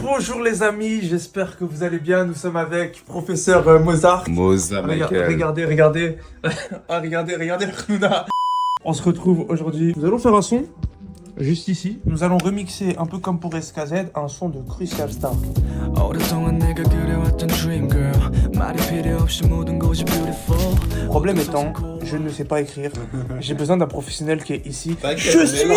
Bonjour les amis, j'espère que vous allez bien. Nous sommes avec professeur Mozart. Regardez. Ah, regardez le Khnouna. On se retrouve aujourd'hui. Nous allons faire un son, juste ici. Nous allons remixer, un peu comme pour SKZ, un son de Crucial Star. Le problème étant, je ne sais pas écrire. J'ai besoin d'un professionnel qui est ici. Je suis nul.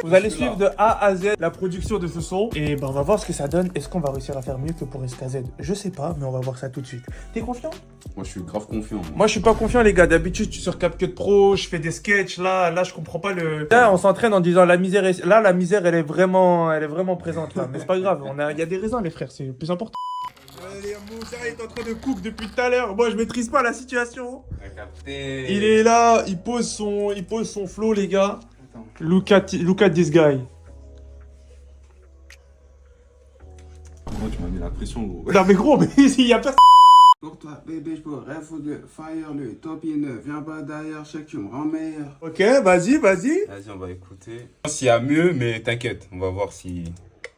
Vous allez suivre de A à Z la production de ce son. Et ben on va voir ce que ça donne. Est-ce qu'on va réussir à faire mieux que pour SKZ? Je sais pas, mais on va voir ça tout de suite. T'es confiant? Moi je suis grave confiant. Moi je suis pas confiant les gars. D'habitude je suis sur CapCut Pro, je fais des sketchs. Là je comprends pas le... Là on s'entraîne en disant la misère est... Là la misère elle est vraiment présente là. Mais c'est pas grave, il y a des raisons les frères, c'est le plus important. Allez, Moussa est en train de cook depuis tout à l'heure. Moi je maîtrise pas la situation. Il est là, il pose son flow les gars. Look at this guy. Moi tu m'as mis la pression gros. Non mais gros, mais il y a personne. Pour toi, bébé, je pourrais foutre le fire, le top, il ne vient pas derrière, je sais que tu me rends meilleur. Ok, vas-y. Vas-y, on va écouter. S'il y a mieux, mais t'inquiète, on va voir si...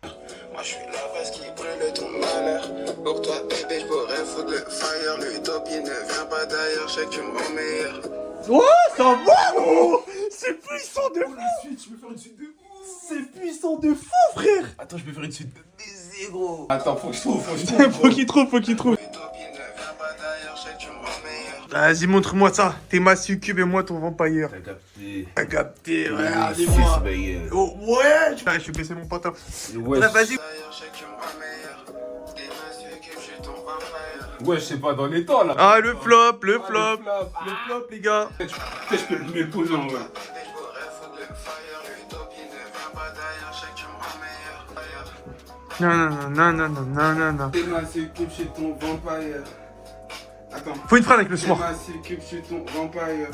Moi, je suis là parce qu'il brûle ton malheur. Pour toi, bébé, je pourrais foutre le fire, le top, il ne vient pas derrière, je sais que tu me rends meilleur. Oh, ça va gros. C'est puissant de fou. Je peux faire une suite de ouf. C'est puissant de fou frère. Attends, je peux faire une suite de baiser gros. Attends, faut que je trouve. Faut qu'il trouve. Le top, il ne vient pas derrière, je sais que tu me rends meilleur. Vas-y, montre-moi ça. T'es ma succube et moi ton vampire. T'as capté. Ouais, Fils, dis-moi. baguette. Oh, ouais. Je vais baisser mon pantalon. Ouais, Bref, vas-y. Derrière, je sais que tu me rends meilleur. T'es ma succube, je suis ton vampire. ouais, je sais pas, dans les temps là. Ah, le flop. Le flop. Le flop, les gars. Peut-être je peux le mettre poser en vrai. Bébé, je pourrais foutre le fire, le top, il ne vient pas derrière, je sais que tu me rends meilleur. Non. T'es ma succube, je suis ton vampire. Attends. Faut une phrase avec le T'es soir. ma succube, je suis ton vampire.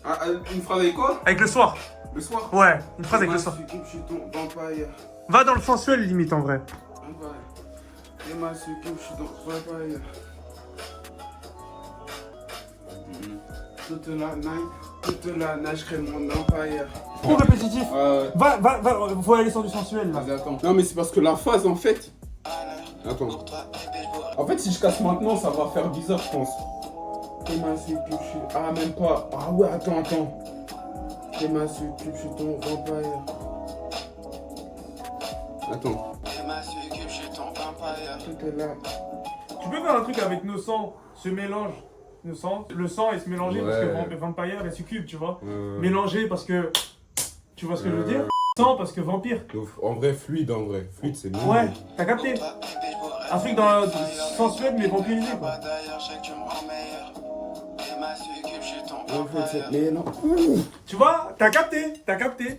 Ah, une phrase avec quoi? Avec le soir. Le soir? Ouais, une phrase T'es avec le ma soir. succube, je suis ton vampire. Va dans le sensuel limite en vrai. Vampire. T'es ma succube, je suis ton vampire. Toute la night, je serai mon empire. Trop répétitif. Ouais. Va, faut aller sur du sensuel là. Vas-y, attends. Non, mais c'est parce que la phase en fait. Attends. En fait, si je casse maintenant, ça va faire bizarre, je pense. T'es ma succube, je suis... Ah, même pas. Ah ouais, attends. T'es ma succube, je suis ton vampire. Attends. T'es ma succube, je suis ton vampire. Toute la... Tu peux faire un truc avec nos sangs, se mélange. Le sang et se mélanger parce que vampire et succube, tu vois. Mélanger parce que. Tu vois ce que je veux dire? Sang parce que vampire. En vrai, fluide, Fluide, c'est mieux. Ouais, t'as capté? Un truc dans sensuel mais vampirisé quoi. En fait, c'est... Mais non. Tu vois? T'as capté?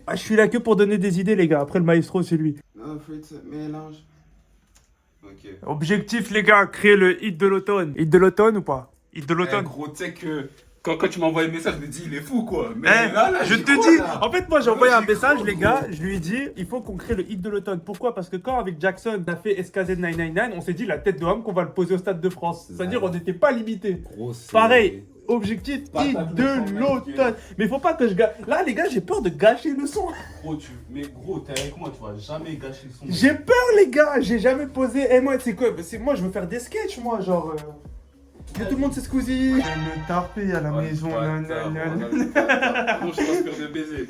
Ah, je suis là que pour donner des idées, les gars. Après, le maestro, c'est lui. En fait, c'est mélange. Ok. Objectif, les gars, créer le hit de l'automne. Hit de l'automne ou pas? Hit de l'automne. Gros, tu sais que quand tu m'envoies un message, je me dis, il est fou, quoi. Mais Je te dis, en fait, moi j'ai envoyé un message, les gars. Je lui ai dit, il faut qu'on crée le hit de l'automne. Pourquoi? Parce que quand avec Jackson, on a fait SKZ 999, on s'est dit la tête de homme qu'on va le poser au Stade de France. C'est-à-dire, on n'était pas limité. Pareil, objectif hit de l'automne. Mais faut pas que je gâche. Là, les gars, j'ai peur de gâcher le son. Gros, t'es avec moi, tu vas jamais gâcher le son. J'ai peur, les gars. J'ai jamais posé. Eh, moi, c'est quoi? Moi, je veux faire des sketchs, moi, genre. Que tout le monde sait ce que je me tarper à la maison. Je t'inspire de baiser.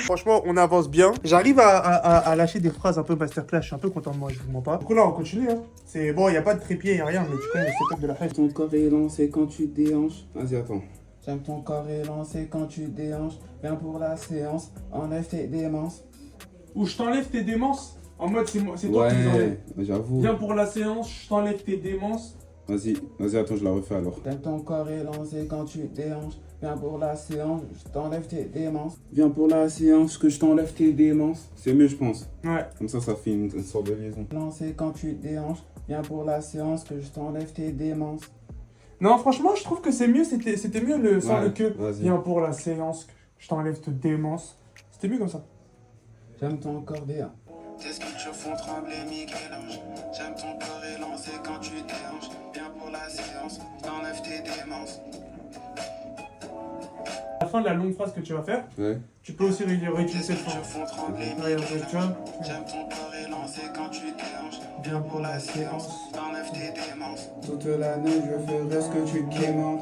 Franchement, on avance bien. J'arrive à lâcher des phrases un peu masterclass. Je suis un peu content de moi, je vous mens pas. Du coup, là, on continue. Hein. C'est bon, il n'y a pas de trépied, il n'y a rien, mais tu connais le setup de la fête. Ton corps est lancé quand tu déhanches. Vas-y, attends. J'aime ton corps est lancé quand tu déhanches. Viens pour la séance, enlève tes démences. Ou je t'enlève tes démences. En mode, c'est toi qui les enlèves. J'avoue. Viens pour la séance, je t'enlève tes démences. Vas-y, attends, je la refais alors. J'aime ton corps est lancé quand tu déhanches. Viens pour la séance, je t'enlève tes démences. Viens pour la séance, que je t'enlève tes démences. C'est mieux, je pense. Ouais. Comme ça fait une sorte de liaison. Lancé quand tu déhanches. Viens pour la séance, que je t'enlève tes démences. Non, franchement, je trouve que c'est mieux. C'était mieux le sans le que. Vas-y. Viens pour la séance, je t'enlève tes démences. C'était mieux comme ça. J'aime ton corps bien. Tes sculptures font trembler Michel-Ange. J'aime ton corps est lancé quand tu déhanches. Viens pour la séance, je t'enlève tes démences. À la fin de la longue phrase que tu vas faire, Ouais. tu peux aussi réutiliser cette phrase. Tes sculptures font trembler Ouais, Michel-Ange. tu vois. J'aime ton corps est lancé quand tu Viens pour la séance, t'enlèves tes démences. Toute la nuit, je ferai ce que tu demandes.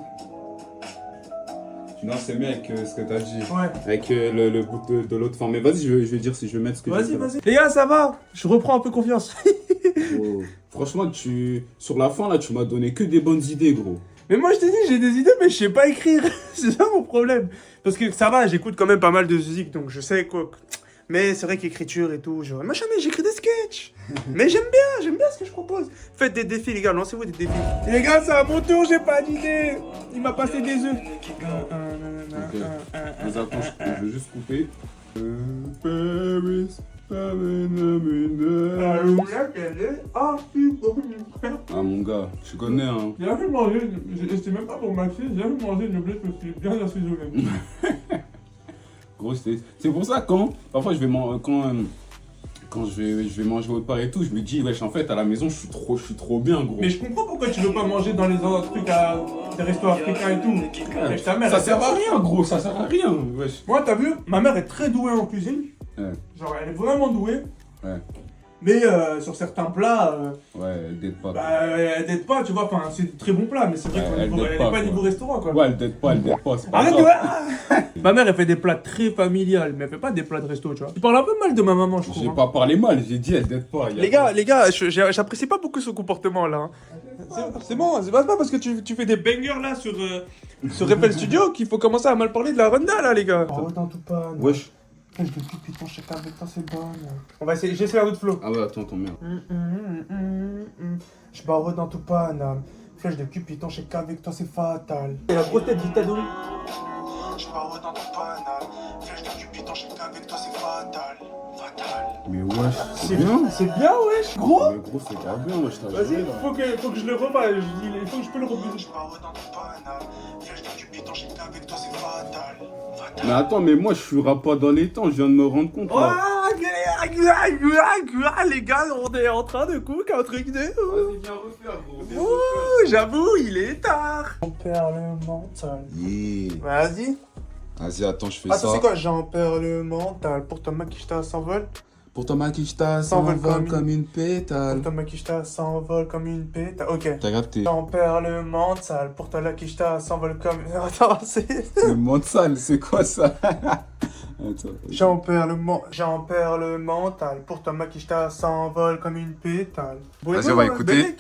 Non, c'est mieux avec ce que t'as dit. Ouais. Avec le bout de l'autre forme. Mais vas-y, je vais dire si je vais mettre ce que Vas-y, vas-y. Les gars, ça va? Je reprends un peu confiance. Oh. Franchement, sur la fin, là, tu m'as donné que des bonnes idées, gros. Mais moi, je t'ai dit, j'ai des idées, mais je sais pas écrire. C'est ça mon problème. Parce que ça va, j'écoute quand même pas mal de musique, donc je sais quoi. Mais c'est vrai qu'écriture et tout, genre, moi jamais j'écris des sketchs. Mais j'aime bien ce que je propose. Faites des défis, les gars, lancez-vous des défis. Et les gars, c'est à mon tour, j'ai pas d'idée. Il m'a passé des œufs. Mais attends, je vais juste couper. Paris, Ah, mon gars, tu connais, hein. J'ai jamais mangé, c'est même pas pour Maxi, j'ai jamais mangé une omelette parce que bien assaisonnée. Gros, c'est pour ça parfois je vais quand je vais manger autre part et tout, je me dis wesh, en fait à la maison je suis trop bien, gros. Mais je comprends pourquoi tu veux pas manger dans les autres trucs des restos africains et tout. Avec ta mère, ça sert à rien, gros, ça sert à rien, wesh. Moi, t'as vu, ma mère est très douée en cuisine. Ouais. Genre, elle est vraiment douée. Ouais. Mais sur certains plats, ouais, elle date pas. elle n'aide pas, tu vois. Enfin, c'est de très bons plats, mais c'est vrai Ouais, qu'elle n'est pas niveau restaurant, quoi. Ouais, elle date pas, c'est pas Arrête grave. de... Ma mère, elle fait des plats très familiales, mais elle fait pas des plats de resto, tu vois. Tu parles un peu mal de ma maman, je trouve. J'ai hein. pas parlé mal, j'ai dit elle date pas. Les gars, j'apprécie pas beaucoup ce comportement là. Hein. C'est bon, c'est pas parce que tu fais des bangers là sur FL Studio qu'il faut commencer à mal parler de la Ronda là, les gars. Oh, dans tout pas. Wesh. Flèche de Cupidon, chez avec toi, c'est bon. On va essayer, j'essaie un autre flow. Ah ouais, attends, merde. Je barre dans tout paname. Flèche de Cupidon, chez avec toi, c'est fatal. Et la grosse tête d'Itadori. Je barre dans tout paname. Flèche de Cupidon, chez avec toi, c'est fatal. Mais wesh, c'est bien. C'est bien, wesh, gros. Mais gros, c'est grave bien, wesh, t'as Vas-y, joué, là. faut que je le refasse. Il faut que je peux le reposer. Je barre dans tout paname. Flèche de Cupidon, chez avec toi, c'est fatal. Mais attends, mais moi je suis pas dans les temps, je viens de me rendre compte là. Les gars, on est en train de cook un truc de Vas-y, viens refaire, gros. Ouh, j'avoue, il est tard. On perd le mental. Yeah. Vas-y. Vas-y, attends, je fais Attends, ça. c'est quoi? J'en perds le mental. Pour ton maquillage, s'envole. Pour ton maquillage, s'envole comme une pétale. Pour ton maquillage, s'envole comme une pétale. Ok. T'as capté. J'en perds le mental. Pour ton maquillage, s'envole comme... Attends, c'est... Le mental, c'est quoi ça? Attends. J'en perds le mental. Pour ton maquillage, s'envole comme une pétale. Vas-y, on va écouter.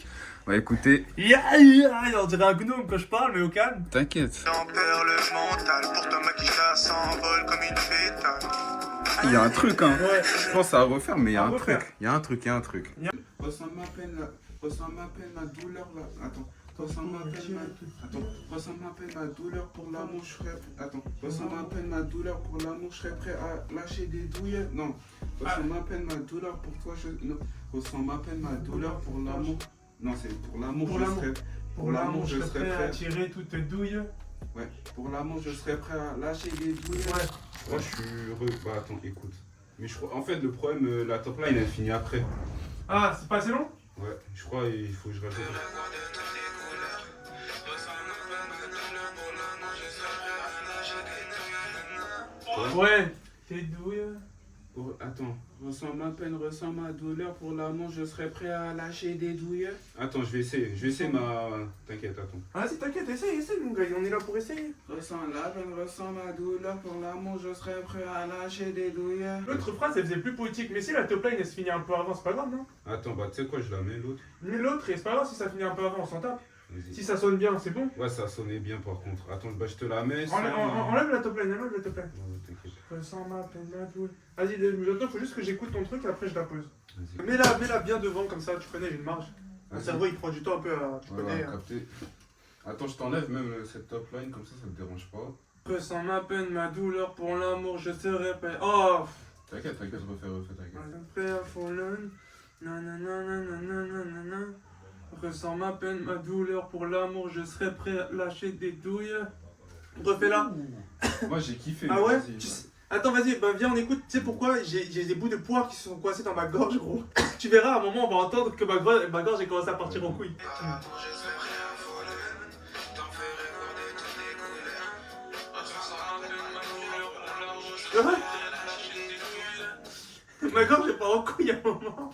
On va écouter. On dirait un gnome quand je parle, mais au calme. T'inquiète. J'en perds le mental. Pour ton maquillage, s'envole comme une pétale. Il y a un truc, hein. Ouais. Je pense à refaire, mais il y a un refaire. truc. Il y a un truc. Ressens ma peine, ma douleur là. Attends. Ressens ma peine, ma douleur pour l'amour, je serais... Attends. Ressens ma peine, ma douleur pour l'amour, je serais prêt à lâcher des douilles. Non. Ressens ma peine, ma douleur pour toi, je... Non. Ressens ma peine, ma douleur pour l'amour. Non, c'est pour l'amour, je serais... Pour l'amour, je serais prêt à tirer toutes tes douilles. Ouais. Pour l'amour, je serais prêt à lâcher des douilles. Ouais. Moi, je suis... Bah, attends, écoute. Mais je crois... En fait, le problème, la top line, elle finit après. Ah, c'est pas assez long? Ouais, je crois il faut que je rajoute. Ouais. Tes douilles. Attends, ressens ma peine, ressens ma douleur, pour l'amour je serais prêt à lâcher des douilles. Attends, je vais essayer ma... T'inquiète, attends. Vas-y, t'inquiète, essaye, mon gars, on est là pour essayer. Ressens la peine, ressens ma douleur, pour l'amour je serais prêt à lâcher des douilles. L'autre phrase, elle faisait plus poétique, mais si la top line, elle se finit un peu avant, c'est pas grave, non? Attends, bah tu sais quoi, je la mets l'autre. Mais l'autre, et c'est pas grave si ça finit un peu avant, on s'en tape. Vas-y. Si ça sonne bien, c'est bon. Ouais, ça sonnait bien par contre. Attends, bah je te la mets. Enlève la top line, enlève la top line. Ouais, t'inquiète. Ressens ma peine, ma douleur. Vas-y, maintenant, faut juste que j'écoute ton truc et après je la pose. Vas-y. Mets-la bien devant, comme ça, tu connais, j'ai une marge. Mon Vas-y. cerveau, il prend du temps un peu à... Tu Ouais, connais. ouais, capté. Attends, je t'enlève même cette top line, comme ça te dérange pas. Ressens ma peine, ma douleur, pour l'amour, je serai prêt. Oh! T'inquiète, refais, t'inquiète. Prêt à follow. Nanana. Ressens ma peine, ma douleur, pour l'amour, je serai prêt à lâcher des douilles. Refais-la. Moi j'ai kiffé. Ah ouais? Vas-y. Attends, vas-y, bah viens, on écoute. Tu sais pourquoi? J'ai des bouts de poire qui se sont coincés dans ma gorge, gros. Tu verras, à un moment, on va entendre que ma gorge est commencé à partir en couille. Ma gorge est pas en couille à un moment.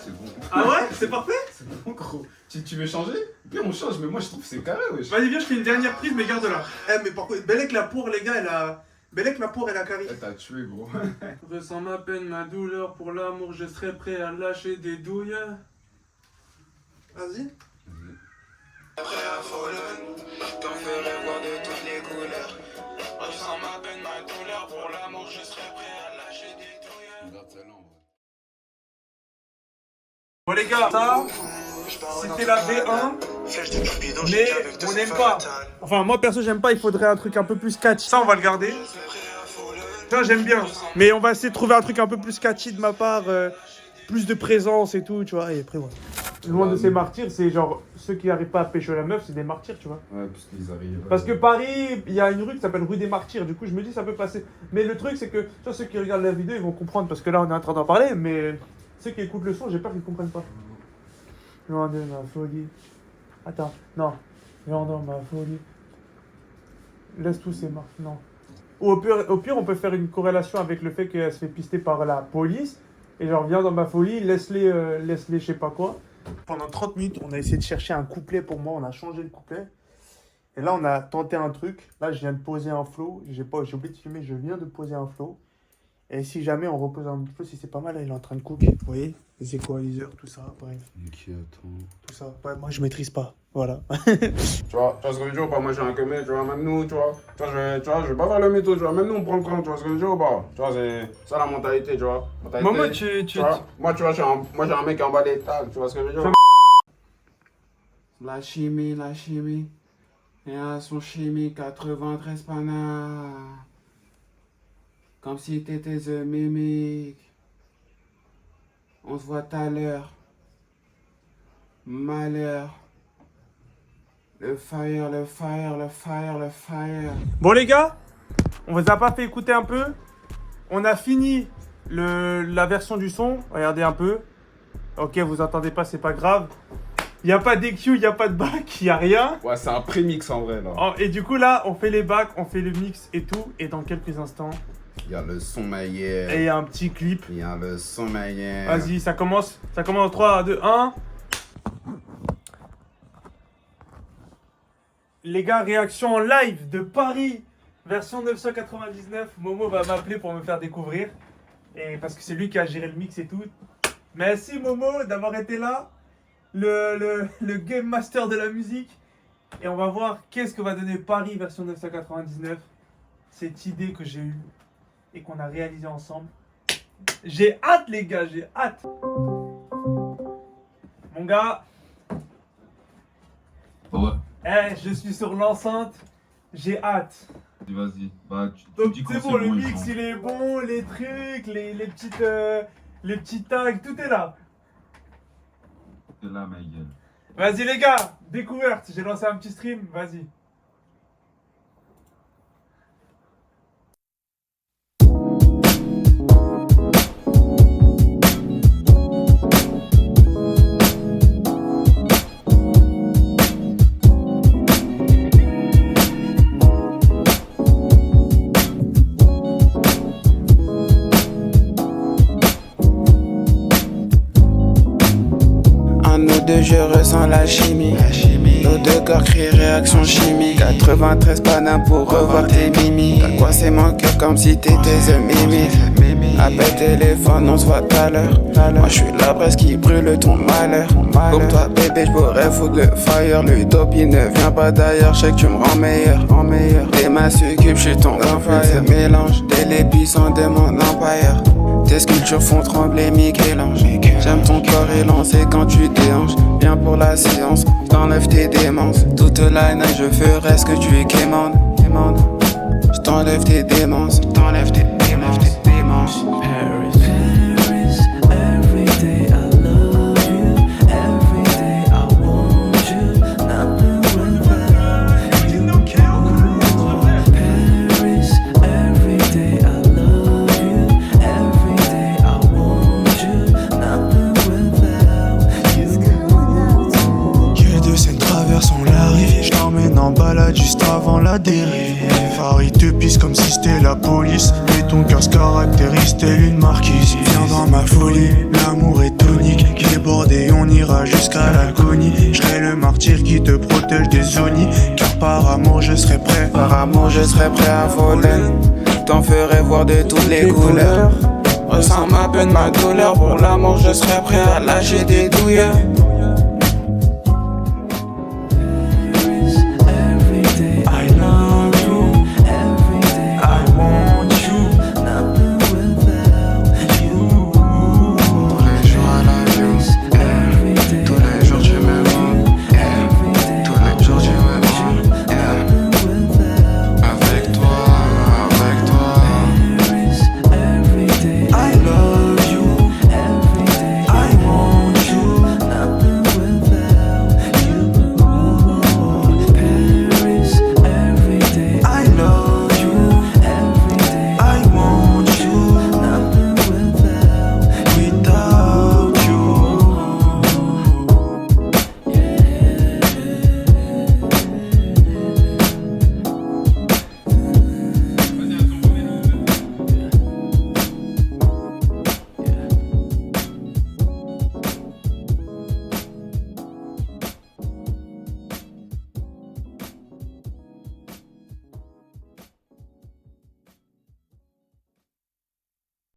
C'est bon. Ah ouais? C'est parfait? C'est bon, gros. Tu veux changer? Bien, on change, mais moi je trouve que c'est carré, wesh. Vas-y, viens, je fais une dernière prise, mais garde-la. Eh, mais par contre, Bellec la poire, les gars, elle a. Bellec la poire, elle a carré. Elle t'a tué, gros. Ressens ma peine, ma douleur, pour l'amour, je serai prêt à lâcher des douilles. Vas-y. Prêt à voler, t'en ferai voir de toutes les couleurs. Ressens ma peine, ma douleur, pour l'amour, je serai prêt à lâcher des douilles. Regarde celle-là, en vrai. Bon les gars, ça, c'était la V1, mais on n'aime pas. Enfin, moi perso, j'aime pas, il faudrait un truc un peu plus catchy. Ça, on va le garder. Ça, j'aime bien. Mais on va essayer de trouver un truc un peu plus catchy de ma part, plus de présence et tout, tu vois. Et après, voilà. Loin de ces martyrs, c'est genre ceux qui n'arrivent pas à pêcher la meuf, c'est des martyrs, tu vois. Ouais, parce qu'ils arrivent. Parce que Paris, il y a une rue qui s'appelle rue des Martyrs, du coup, je me dis ça peut passer. Mais le truc, c'est que tu vois, ceux qui regardent la vidéo, ils vont comprendre parce que là, on est en train d'en parler, mais ceux qui écoutent le son, j'ai peur qu'ils comprennent pas. Loin de ma folie. Attends, non. Loin de ma folie. Laisse tous ces marques, non. Ou au pire, on peut faire une corrélation avec le fait qu'elle se fait pister par la police. Et genre, viens dans ma folie, laisse-les, je sais pas quoi. Pendant 30 minutes, on a essayé de chercher un couplet pour moi. On a changé le couplet. Et là, on a tenté un truc. Là, je viens de poser un flow. J'ai oublié de filmer, je viens de poser un flow. Et si jamais on repose un petit peu, si c'est pas mal, là, il est en train de cook. Vous voyez, les équaliseurs, tout ça, bref. Ok, attends. Tout ça. Ouais, moi, je maîtrise pas. Voilà. Tu vois ce que je veux dire ou pas? Moi, j'ai un commet, tu vois, même nous, tu vois, je vais pas faire le mytho, tu vois, même nous, on prend le cran, tu vois ce que je veux dire ou pas? Tu vois, c'est ça la mentalité, tu vois. Maman, tu vois, moi, tu vois, j'ai un mec en bas des tags, tu vois ce que je veux dire? La chimie, et à son chimie 93 pana. Comme si t'étais The Mimic. On se voit tout à l'heure. Malheur. Le fire. Bon, les gars, on vous a pas fait écouter un peu. On a fini la version du son. Regardez un peu. Ok, vous entendez pas, c'est pas grave. Il n'y a pas d'EQ, il n'y a pas de back, il n'y a rien. Ouais, c'est un prémix en vrai, là. Et du coup, là, on fait les backs, on fait le mix et tout. Et dans quelques instants, Il y a le son maillère. et il y a un petit clip. Il y a le son maillère. Vas-y, ça commence. Ça commence en 3, 2, 1. Les gars, réaction en live de Paris, version 999. Momo va m'appeler pour me faire découvrir. Et parce que c'est lui qui a géré le mix et tout. Merci Momo d'avoir été là. Le game master de la musique. Et on va voir qu'est-ce que va donner Paris version 999. Cette idée que j'ai eue et qu'on a réalisée ensemble. J'ai hâte les gars, j'ai hâte. Mon gars. Ouais, Je suis sur l'enceinte. J'ai hâte. vas-y. Bah, tu Donc dis quand c'est bon, le ils mix sont- il est bon, les trucs, les petits tags, tout est là. T'es là, ma gueule. Vas-y les gars, découverte, j'ai lancé un petit stream, vas-y. En nous deux, je ressens la chimie. Nos deux corps crient réaction chimique. 93 panins pour revoir tes mimiques. T'as coincé mon cœur comme si t'étais The Mimi. Appel téléphone, on se voit tout à l'heure. Moi je suis la braise qui brûle ton malheur. Comme toi bébé, je pourrais foutre le fire. L'utopie ne vient pas d'ailleurs, je sais que tu me rends meilleur. T'es ma succube, je suis ton enfer. Ce mélange, t'es les puissants de mon empire. Tes sculptures font trembler Michel-Ange. J'aime ton corps élancé quand tu déhanches. Viens pour la séance, j't'enlève tes démences. Toute la night, je ferai ce que tu commandes. J't'enlève tes démences. Paris, Every day I love you, every day I want you, nothing without you. Paris, every day I love you, every day I want you, nothing without you. Que de scènes traversons la rive. J't'emmène en balade malade juste avant la dérive. Harry te pisse comme si c'était la police. Et ton cœur se caractérise telle une marquise. Viens dans ma folie, l'amour est tonique. Débordé, on ira jusqu'à l'agonie. Je serai le martyr qui te protège des zonies. Car par amour je serai prêt. Par amour je serai prêt à voler. T'en ferai voir de toutes les couleurs. Ressens ma peine, ma douleur. Pour l'amour je serai prêt à lâcher des douilles.